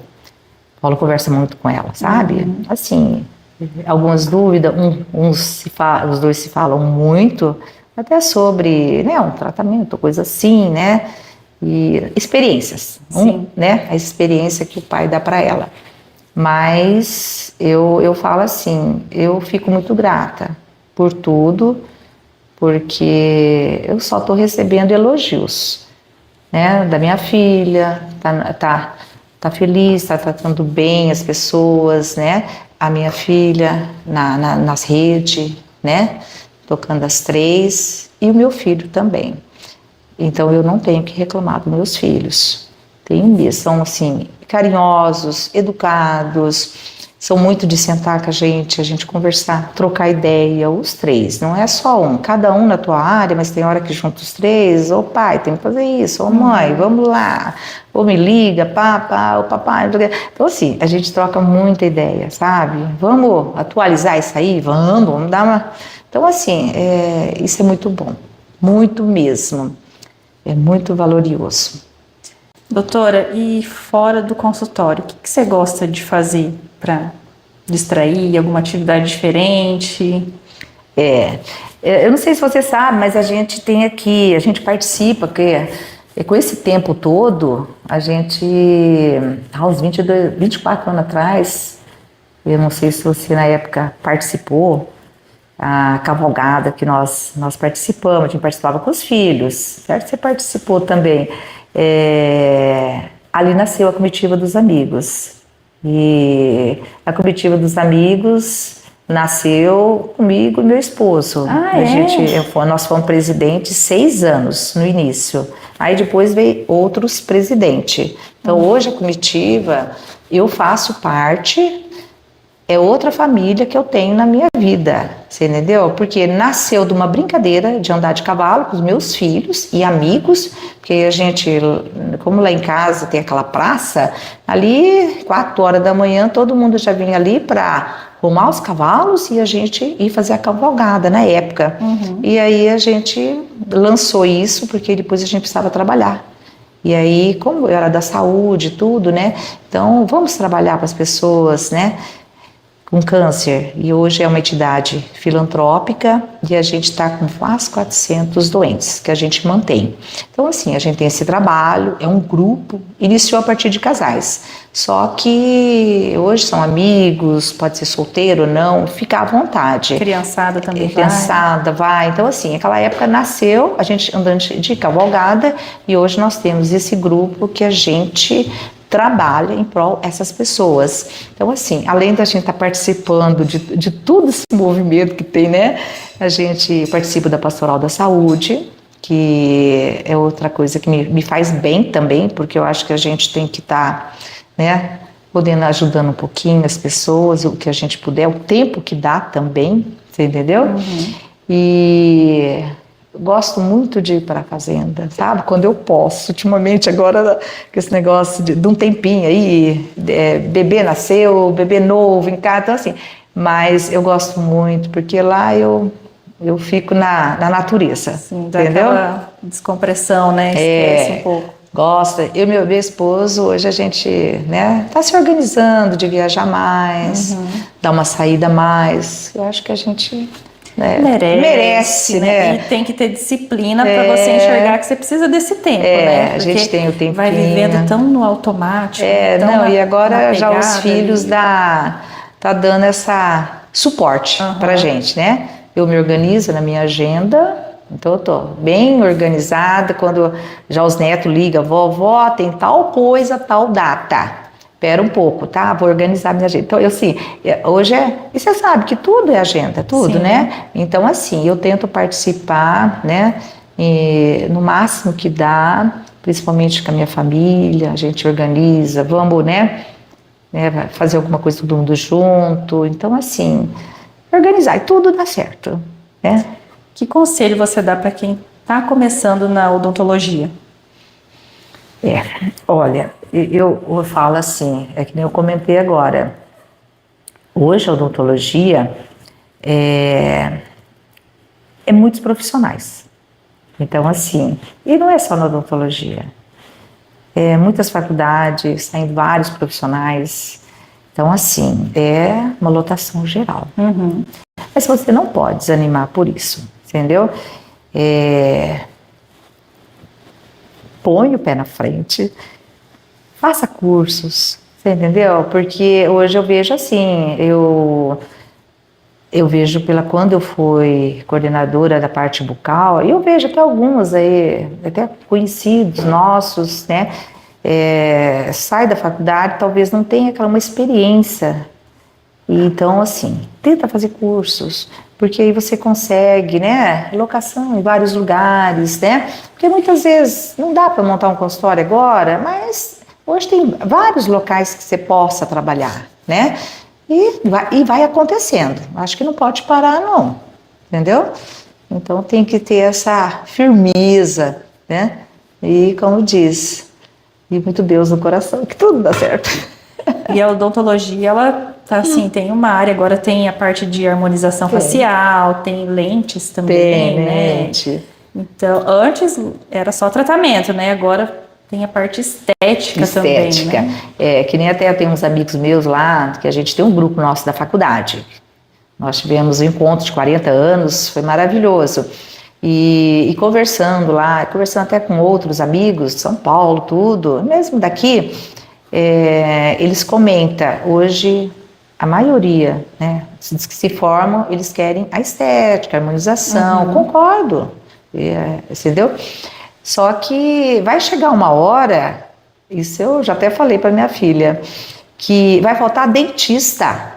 Paulo conversa muito com ela, sabe? Assim, algumas dúvidas, os dois se falam muito, até sobre, né, um tratamento, coisa assim, né? E experiências, né? A experiência que o pai dá para ela. Mas eu falo assim, eu fico muito grata por tudo, porque eu só estou recebendo elogios, né, da minha filha, tá feliz, tá tratando bem as pessoas, né, a minha filha nas redes, né, tocando as 3, e o meu filho também. Então eu não tenho que reclamar dos meus filhos, tenho mesmo, são assim, carinhosos, educados, são muito de sentar com a gente conversar, trocar ideia, os 3, não é só um, cada um na tua área, mas tem hora que junta os 3, ô pai, tem que fazer isso, ô mãe, vamos lá, ou me liga, o papai, então assim, a gente troca muita ideia, sabe? Vamos atualizar isso aí? Vamos dar uma... Então assim, isso é muito bom, muito mesmo, é muito valoroso. Doutora, e fora do consultório, o que você gosta de fazer para distrair, alguma atividade diferente? Eu não sei se você sabe, mas a gente tem aqui, a gente participa, com esse tempo todo, a gente, há uns 24 anos atrás, eu não sei se você na época participou, a cavalgada que nós participamos, a gente participava com os filhos, certo? Você participou também. Ali nasceu a Comitiva dos Amigos. E a Comitiva dos Amigos nasceu comigo e meu esposo. Nós fomos presidentes 6 anos no início. Aí depois veio outros presidentes. Então hoje a comitiva, eu faço parte, é outra família que eu tenho na minha vida, você entendeu? Porque nasceu de uma brincadeira de andar de cavalo com os meus filhos e amigos, porque a gente, como lá em casa tem aquela praça, ali 4 horas da manhã todo mundo já vinha ali para arrumar os cavalos e a gente ir fazer a cavalgada na época. E aí a gente lançou isso porque depois a gente precisava trabalhar. E aí, como eu era da saúde e tudo, né? Então, vamos trabalhar para as pessoas, né? Com câncer, e hoje é uma entidade filantrópica e a gente está com quase 400 doentes que a gente mantém. Então assim, a gente tem esse trabalho, é um grupo, iniciou a partir de casais, só que hoje são amigos, pode ser solteiro ou não, fica à vontade. Criançada também Criançada vai. Então assim, aquela época nasceu, a gente andando de cavalgada e hoje nós temos esse grupo que a gente trabalha em prol dessas pessoas. Então, assim, além da gente estar participando de todo esse movimento que tem, né? A gente participa da Pastoral da Saúde, que é outra coisa que me faz bem também, porque eu acho que a gente tem que estar, né, podendo ajudando um pouquinho as pessoas, o que a gente puder, o tempo que dá também, você entendeu? E gosto muito de ir para a fazenda, sabe? Quando eu posso. Ultimamente, agora, com esse negócio de um tempinho aí, bebê nasceu, bebê novo em casa, então assim. Mas eu gosto muito, porque lá eu fico na natureza, Sim, dá entendeu? aquela descompressão, né? Esquece um pouco. Gosta. Eu e meu esposo, hoje a gente, né, tá se organizando de viajar mais, dar uma saída a mais. Eu acho que a gente... merece, né? E tem que ter disciplina para você enxergar que você precisa desse tempo, né? Porque a gente tem o tempinho. vai vivendo tão no automático. E agora já os filhos tá dando essa suporte pra gente, né? Eu me organizo na minha agenda, então eu tô bem organizada. Quando já os netos ligam, vovó, tem tal coisa, tal data. Espera um pouco, tá? Vou organizar minha agenda. Então, assim, hoje e você sabe que tudo é agenda, tudo, né? Então, assim, eu tento participar, né? No máximo que dá, principalmente com a minha família, a gente organiza, vamos, né? Fazer alguma coisa todo mundo junto. Então, assim, organizar e tudo dá certo, né? Que conselho você dá para quem está começando na odontologia? Olha, eu falo assim, é que nem eu comentei agora. Hoje a odontologia é muitos profissionais. Então, assim, e não é só na odontologia. Muitas faculdades, tem vários profissionais. Então, assim, é uma lotação geral. Mas você não pode desanimar por isso, entendeu? Põe o pé na frente, faça cursos, você entendeu? Porque hoje eu vejo assim, eu vejo quando eu fui coordenadora da parte bucal, eu vejo até algumas aí, até conhecidos nossos, né? Sai da faculdade, talvez não tenha uma experiência. Então, assim, tenta fazer cursos, porque aí você consegue, né, locação em vários lugares, né, porque muitas vezes não dá para montar um consultório agora, mas hoje tem vários locais que você possa trabalhar, né, e vai acontecendo, acho que não pode parar não, entendeu? Então tem que ter essa firmeza, né, e como diz, e muito Deus no coração, que tudo dá certo. E a odontologia, ela tá assim, tem uma área, agora tem a parte de harmonização facial, tem lentes também, né? Lente. Então, antes era só tratamento, né? Agora tem a parte estética também, né? Que nem até tem uns amigos meus lá, que a gente tem um grupo nosso da faculdade. Nós tivemos um encontro de 40 anos, foi maravilhoso. E conversando lá, conversando até com outros amigos de São Paulo, tudo, mesmo daqui, eles comentam, hoje a maioria, né, que se formam, eles querem a estética, a harmonização, concordo, entendeu? Só que vai chegar uma hora, isso eu já até falei para minha filha, que vai faltar dentista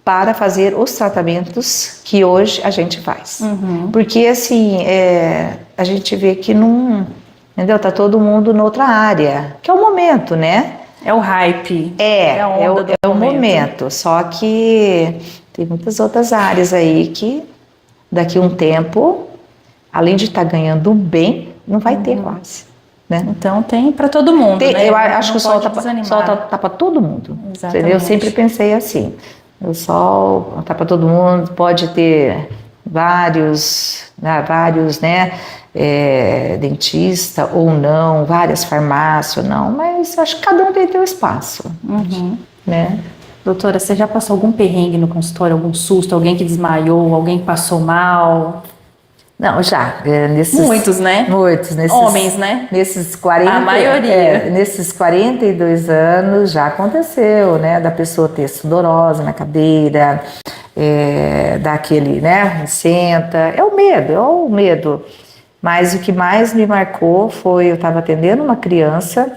para fazer os tratamentos que hoje a gente faz. Porque, assim, a gente vê que não... Entendeu? Tá todo mundo noutra área, que é o momento, né? É o hype. É o momento. Só que tem muitas outras áreas aí que daqui a um tempo, além de estar ganhando bem, não vai ter quase. Né? Então tem para todo mundo, né? Eu acho que o sol tá para todo mundo. Exatamente. Eu sempre pensei assim. O sol tá para todo mundo, pode ter vários, né, dentista ou não, várias farmácias ou não, mas acho que cada um tem seu espaço, né? Doutora, você já passou algum perrengue no consultório, algum susto, alguém que desmaiou, alguém que passou mal? Não, já. Muitos, né? Muitos. Homens, né? Nesses 40... A maioria. Nesses 42 anos já aconteceu, né? Da pessoa ter sudorose na cadeira, daquele, né? Senta. É o medo. Mas o que mais me marcou foi, eu estava atendendo uma criança,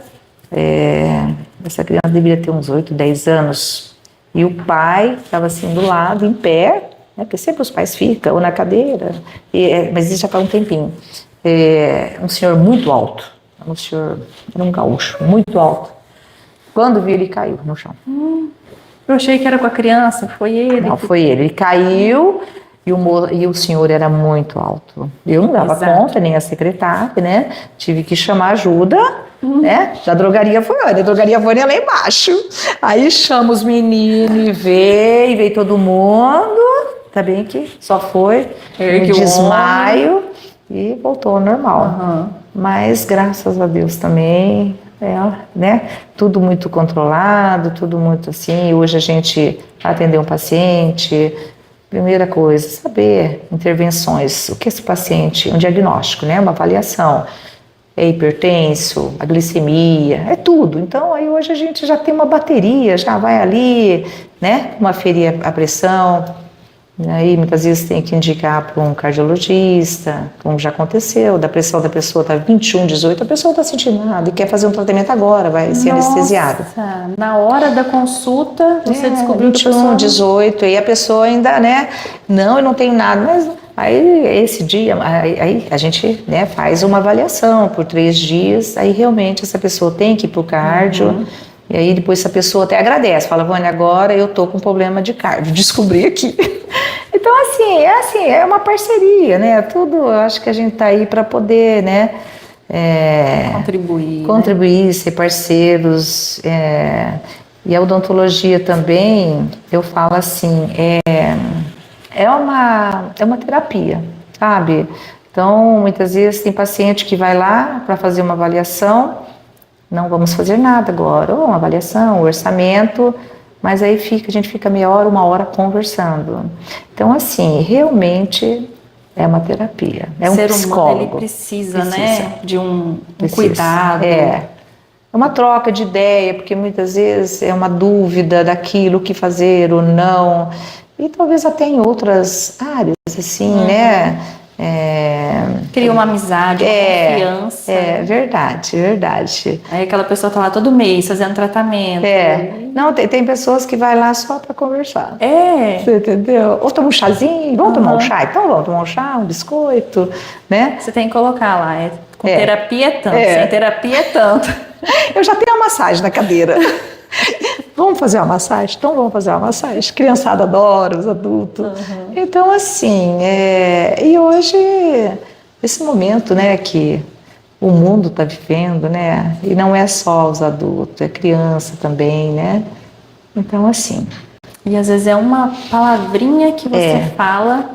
essa criança deveria ter uns 8, 10 anos, e o pai estava assim do lado, em pé, porque sempre os pais ficam, ou na cadeira, mas isso já faz um tempinho. Um senhor muito alto, era um gaúcho, muito alto. Quando vi, ele caiu no chão. Eu achei que era com a criança, foi ele. Não, foi ele. Ele caiu e o senhor era muito alto. Eu não dava conta, nem a secretária, né? Tive que chamar ajuda, né? Da drogaria foi, olha, a drogaria foi lá embaixo. Aí chama os meninos e veio todo mundo. Tá bem que só foi um desmaio e voltou ao normal. Mas graças a Deus também, né? Tudo muito controlado, tudo muito assim. Hoje a gente atender um paciente, primeira coisa, saber intervenções, o que esse paciente, um diagnóstico, né? Uma avaliação. É hipertenso, a glicemia, é tudo. Então aí hoje a gente já tem uma bateria, já vai ali, né? Uma aferir a pressão. Aí muitas vezes tem que indicar para um cardiologista, como já aconteceu, da pressão da pessoa está 21, 18, a pessoa está sentindo nada e quer fazer um tratamento agora, vai ser anestesiada. Na hora da consulta, você descobriu 21, que a pessoa... 18, e a pessoa ainda, né, não, eu não tenho nada, mas aí esse dia, aí a gente, né, faz uma avaliação por 3 dias, aí realmente essa pessoa tem que ir para o cardio. E aí depois essa pessoa até agradece, fala, Vânia, agora eu tô com problema de cardio, descobri aqui. Então é uma parceria, né? Tudo, eu acho que a gente tá aí para poder, né? Contribuir, né? Ser parceiros. E a odontologia também, eu falo assim, é uma terapia, sabe? Então, muitas vezes tem paciente que vai lá para fazer uma avaliação. Não vamos fazer nada agora, ou uma avaliação, um orçamento, mas aí a gente fica meia hora, 1 hora conversando. Então, assim, realmente é uma terapia, é um psicólogo. Humano, ele precisa, né, de um cuidado. É uma troca de ideia, porque muitas vezes é uma dúvida daquilo, o que fazer ou não, e talvez até em outras áreas, assim, né? Cria uma amizade, uma confiança. Verdade. Aí aquela pessoa tá lá todo mês fazendo tratamento. Não, tem pessoas que vai lá só para conversar. Você entendeu? Ou toma um chazinho, vamos tomar um chá? Então vamos tomar um chá, um biscoito, né? Você tem que colocar lá, com terapia é tanto, sem terapia é tanto. Eu já tenho a massagem na cadeira. Vamos fazer uma massagem? Então vamos fazer uma massagem. Criançada adora, os adultos. Então, assim, e hoje, esse momento, né, que o mundo está vivendo, né, e não é só os adultos, é criança também, né, então, assim. E às vezes é uma palavrinha que você fala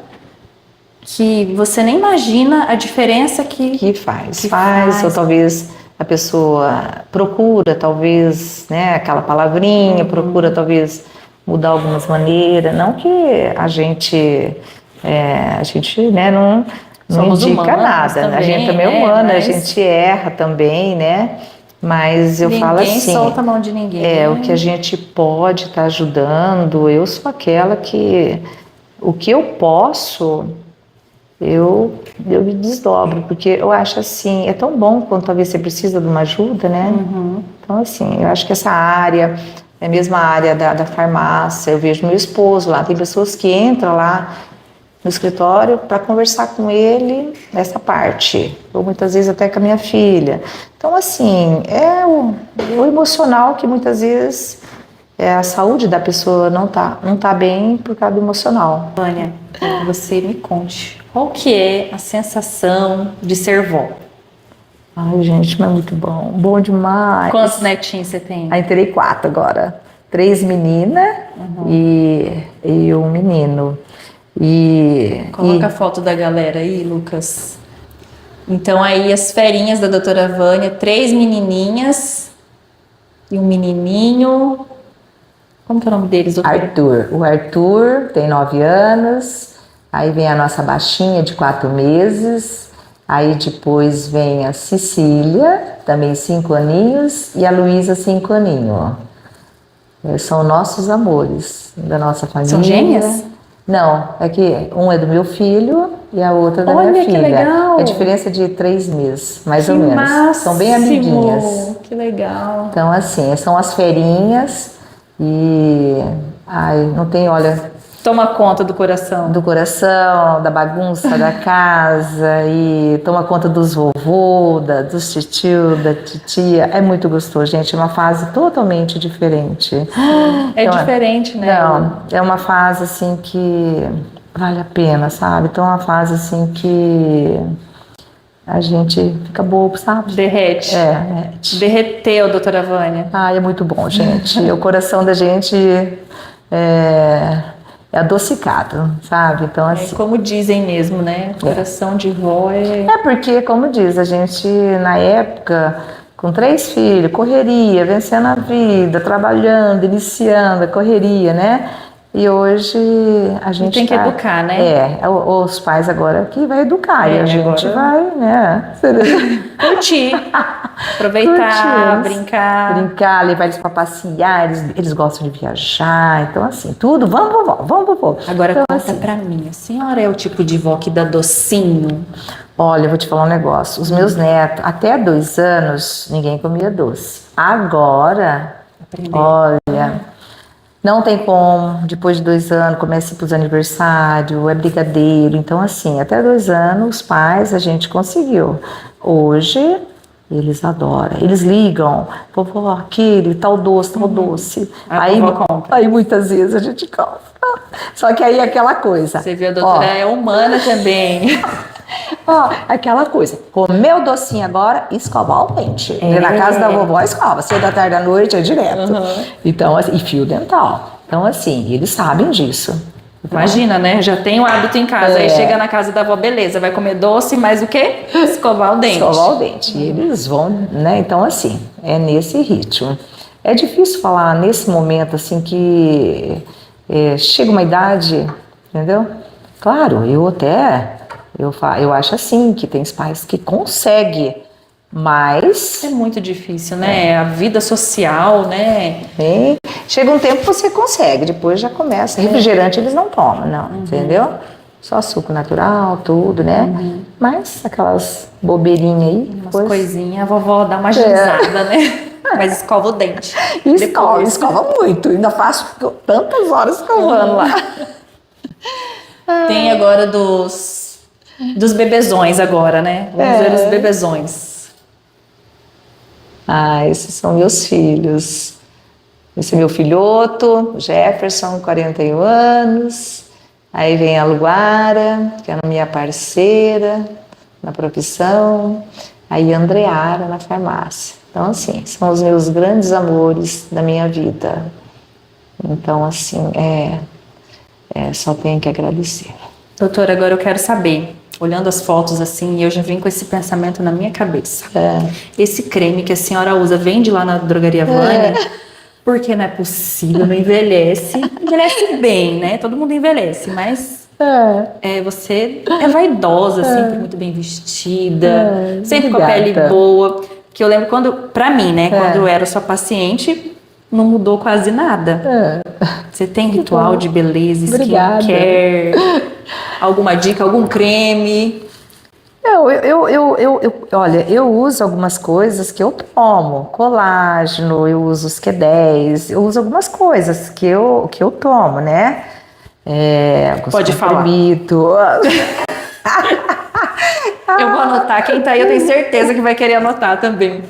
que você nem imagina a diferença que faz, ou talvez a pessoa procura, talvez, né, aquela palavrinha, procura, talvez, mudar algumas maneiras. Não que a gente né, não Somos indica humanas nada. também, A gente também é né? humana, a Mas gente erra também, né? Mas eu falo ninguém assim, solta a mão de ninguém. o que a gente pode estar ajudando, eu sou aquela que o que eu posso, eu me desdobro, porque eu acho assim, é tão bom quando talvez você precisa de uma ajuda, né? Então assim, eu acho que essa área, é a mesma área da farmácia, eu vejo meu esposo lá, tem pessoas que entram lá no escritório para conversar com ele nessa parte, ou muitas vezes até com a minha filha. Então, assim, é o emocional que muitas vezes a saúde da pessoa não tá bem por causa do emocional. Vânia, quero que você me conte, qual que é a sensação de ser vó? Ai, gente, mas é muito bom. Bom demais. Quantos netinhos você tem? Aí terei 4 agora. 3 meninas e um menino. Coloca a foto da galera aí, Lucas. Então aí as ferinhas da doutora Vânia, 3 menininhas e um menininho. Como que é o nome deles, doutora? Arthur. O Arthur tem 9 anos. Aí vem a nossa baixinha de 4 meses. Aí depois vem a Cecília, também 5 aninhos. E a Luísa, 5 aninhos. São nossos amores da nossa família. São gêmeas? Não, é que um é do meu filho e a outra da Olha, minha que filha. legal. É diferença de 3 meses, mais Que ou menos. máximo. São bem amiguinhas. Que legal. Então, assim, são as ferinhas e... Ai, não tem, olha... Toma conta do coração. Do coração, da bagunça da casa e toma conta dos vovô, dos titio, da titia. É muito gostoso, gente. É uma fase totalmente diferente. É Então, diferente, né? Não, é uma fase assim que vale a pena, sabe? Então é uma fase assim que a gente fica bobo, sabe? Derrete. Derrete. Derreteu, doutora Vânia. É muito bom, gente. O coração da gente é adocicado, sabe? Então, assim... Como dizem mesmo, né? Coração de vó é... É porque, como diz, a gente, na época, com 3 filhos, correria, vencendo a vida, trabalhando, iniciando a correria, né? E hoje a gente tem que educar, né? Os pais agora que vai educar e a gente agora... vai, né? Curtir, aproveitar, brincar, levar eles para passear, eles gostam de viajar, então assim, tudo, vamos vovó. Agora então, conta assim, pra mim, a senhora é o tipo de vó que dá docinho? Olha, eu vou te falar um negócio, os meus netos, até 2 anos, ninguém comia doce. Agora, olha... Não tem como, depois de 2 anos, começa para os aniversários, é brigadeiro. Então, assim, até 2 anos, os pais, a gente conseguiu. Hoje, eles adoram. Eles ligam, vovó, aquele, tal doce. Aí, muitas vezes, a gente compra. Só que aí, aquela coisa. Você viu, a doutora é humana também. Aquela coisa, comeu o docinho agora, escovar o dente. Na casa da vovó, escova. 6 da tarde à noite, é direto. Então, assim, e fio dental. Então, assim, eles sabem disso. Imagina, né? Já tem o hábito em casa. Aí chega na casa da avó, beleza, vai comer doce, mas o quê? Escovar o dente. Escovar o dente. E eles vão, né? Então, assim, é nesse ritmo. É difícil falar nesse momento, assim, que chega uma idade, entendeu? Claro, eu acho assim, que tem pais que conseguem, mas... É muito difícil, né? A vida social, né? Chega um tempo que você consegue, depois já começa. Refrigerante eles não tomam, não, entendeu? Só suco natural, tudo, né? Mas aquelas bobeirinhas aí... Umas coisinhas, a vovó dá uma agilizada, né? Mas escova o dente. Escova muito, ainda faço tantas horas escovando lá. Tem agora dos bebezões agora, né? Vamos ver os bebezões. Esses são meus filhos. Esse é meu filhoto, Jefferson, 41 anos. Aí vem a Luara, que é a minha parceira na profissão. Aí a Andreara na farmácia. Então, assim, são os meus grandes amores da minha vida. Então, assim, só tenho que agradecer. Doutora, agora eu quero saber, olhando as fotos assim, eu já vim com esse pensamento na minha cabeça. Esse creme que a senhora usa, vende lá na drogaria Vânia? Porque não é possível, não envelhece. Envelhece bem, né? Todo mundo envelhece, mas você é vaidosa, sempre muito bem vestida, sempre com a pele boa. Que eu lembro quando, pra mim, né? Quando eu era sua paciente, não mudou quase nada. Você tem ritual de beleza, skincare, alguma dica, algum creme? Olha, eu uso algumas coisas que eu tomo, colágeno, eu uso os Q10, eu uso algumas coisas que eu tomo, né? Pode falar. Permito. Eu vou anotar, quem tá aí eu tenho certeza que vai querer anotar também.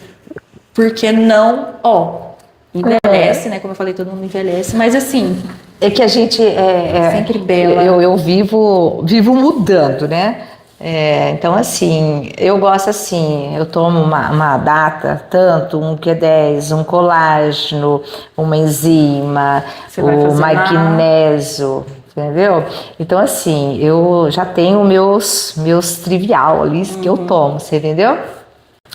Porque não, envelhece, né? Como eu falei, todo mundo envelhece, mas assim... É que a gente sempre bela. Eu vivo mudando, né? Então, assim, eu gosto assim, eu tomo uma data, tanto um Q10, um colágeno, uma enzima, o magnésio, entendeu? Então, assim, eu já tenho meus trivial ali que eu tomo, você entendeu?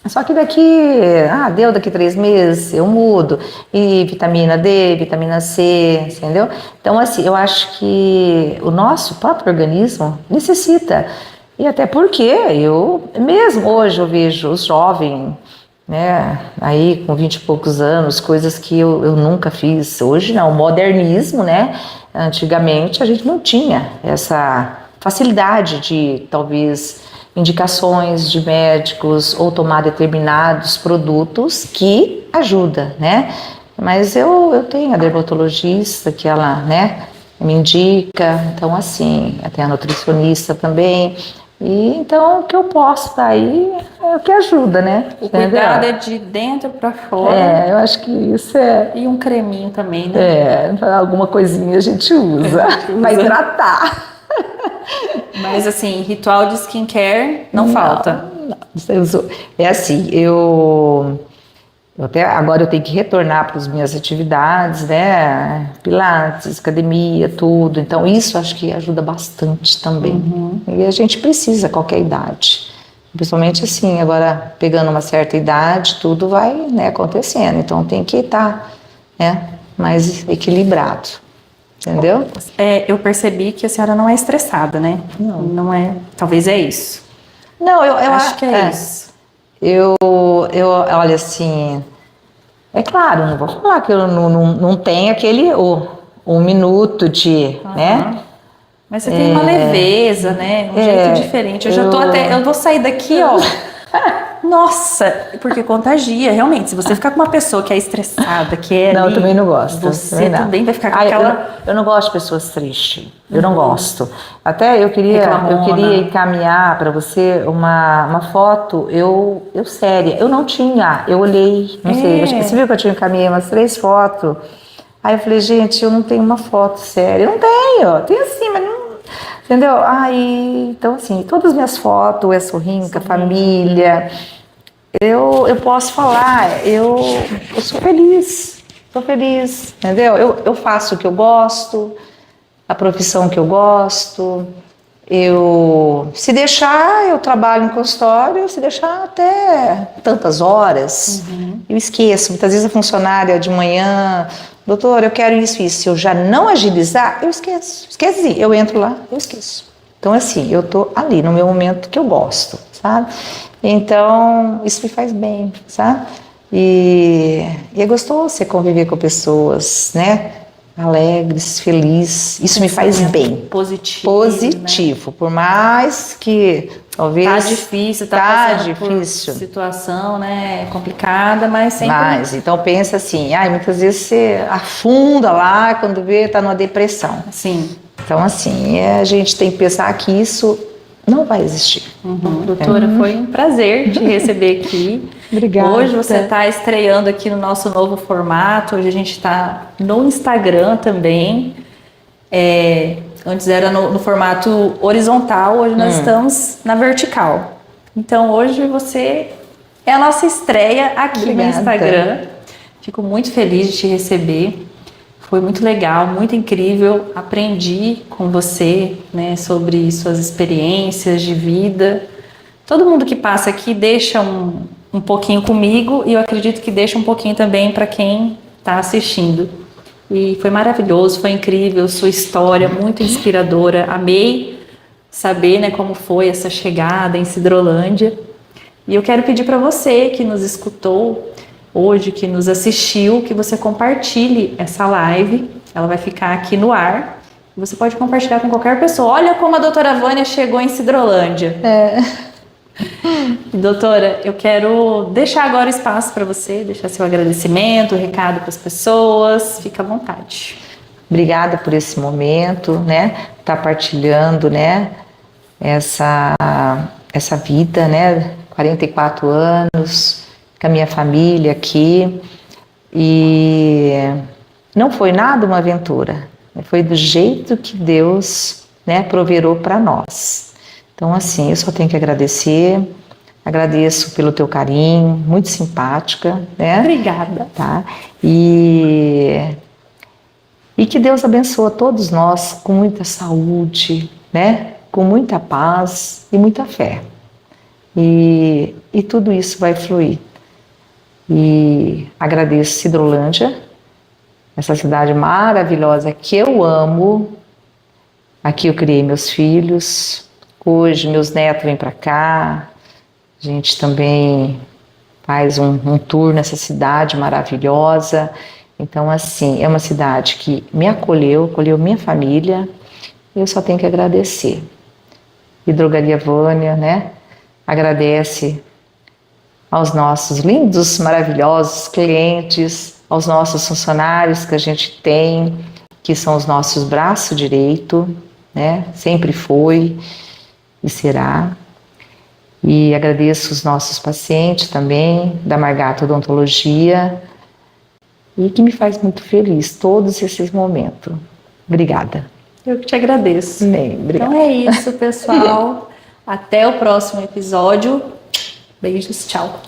Só que daqui 3 meses eu mudo. E vitamina D, vitamina C, entendeu? Então, assim, eu acho que o nosso próprio organismo necessita. E até porque mesmo hoje eu vejo os jovens, né, aí com 20 e poucos anos, coisas que eu nunca fiz. Hoje não, o modernismo, né? Antigamente a gente não tinha essa facilidade de, talvez, indicações de médicos ou tomar determinados produtos que ajuda, né? Mas eu tenho a dermatologista que ela, né, me indica, então assim, até a nutricionista também. E então o que eu posso estar aí é o que ajuda, né? O cuidado é de dentro para fora. Eu acho que isso é... E um creminho também, né? Alguma coisinha a gente usa para hidratar. Mas assim, ritual de skincare não falta. Não. É assim, até agora eu tenho que retornar para as minhas atividades, né? Pilates, academia, tudo. Então isso acho que ajuda bastante também. E a gente precisa a qualquer idade. Principalmente assim, agora pegando uma certa idade, tudo vai, né, acontecendo. Então tem que estar, né, mais equilibrado. Entendeu? Eu percebi que a senhora não é estressada, né? Não é. Talvez é isso. Não, eu acho que é isso. Olha assim, é claro, não vou falar que eu não tenho aquele um minuto de, né? Mas você tem uma leveza, né? Um jeito diferente. Eu vou sair daqui, ó. Nossa, porque contagia, realmente. Se você ficar com uma pessoa que é estressada, que é. Não, eu também não gosto. Você também vai ficar com aquela. Eu não gosto de pessoas tristes. Eu não gosto. Até eu queria encaminhar para você uma foto, eu séria. Eu não tinha, eu olhei, não sei, você viu que eu tinha encaminhei umas 3 fotos. Aí eu falei, gente, eu não tenho uma foto séria. Eu não tenho assim, mas não. Entendeu? Então assim, todas as minhas fotos é sorrindo com a família. Eu posso falar, eu sou feliz, entendeu? Eu faço o que eu gosto, a profissão que eu gosto. Se deixar, eu trabalho em consultório, se deixar até tantas horas, eu esqueço. Muitas vezes a funcionária de manhã, doutor, eu quero isso. Se eu já não agilizar, eu esqueço. Esqueci, eu entro lá, eu esqueço. Então assim, eu tô ali no meu momento que eu gosto, sabe? Então, isso me faz bem, sabe? E é gostoso você conviver com pessoas, né? Alegres, felizes. Isso me faz bem. Positivo. Né? Por mais que talvez... Tá difícil, tá difícil. Por situação, né? Complicada, mas sempre... Então pensa assim, muitas vezes você afunda lá, quando vê, tá numa depressão. Sim. Então assim, a gente tem que pensar que isso não vai existir. Doutora, foi um prazer te receber aqui. Obrigada. Hoje você está estreando aqui no nosso novo formato. Hoje a gente está no Instagram também. Antes era no formato horizontal, hoje nós estamos na vertical. Então hoje você é a nossa estreia aqui no Instagram. Fico muito feliz de te receber. Foi muito legal, muito incrível. Aprendi com você, né, sobre suas experiências de vida. Todo mundo que passa aqui deixa um pouquinho comigo e eu acredito que deixa um pouquinho também para quem está assistindo. E foi maravilhoso, foi incrível, sua história, muito inspiradora. Amei saber, né, como foi essa chegada em Sidrolândia. E eu quero pedir para você que nos escutou hoje, que nos assistiu, que você compartilhe essa live. Ela vai ficar aqui no ar. Você pode compartilhar com qualquer pessoa. Olha como a doutora Vânia chegou em Sidrolândia. Doutora, eu quero deixar agora o espaço para você, deixar seu agradecimento, recado para as pessoas. Fica à vontade. Obrigada por esse momento, né? Tá partilhando, né? Essa vida, né? 44 anos com a minha família aqui. E não foi nada uma aventura. Foi do jeito que Deus, né, proverou para nós. Então, assim, eu só tenho que agradecer. Agradeço pelo teu carinho, muito simpática, né? Obrigada. Tá? E que Deus abençoe todos nós com muita saúde, né? Com muita paz e muita fé. E tudo isso vai fluir. E agradeço Sidrolândia, essa cidade maravilhosa que eu amo. Aqui eu criei meus filhos. Hoje meus netos vêm para cá. A gente também faz um tour nessa cidade maravilhosa. Então, assim, é uma cidade que me acolheu minha família. E eu só tenho que agradecer. E Drogaria Vânia, né? Agradece aos nossos lindos, maravilhosos clientes, aos nossos funcionários que a gente tem, que são os nossos braços direito, né? Sempre foi e será. E agradeço os nossos pacientes também, da Margata Odontologia, e que me faz muito feliz todos esses momentos. Obrigada. Eu que te agradeço. Bem, obrigada. Então é isso, pessoal. Até o próximo episódio. Beijos, tchau.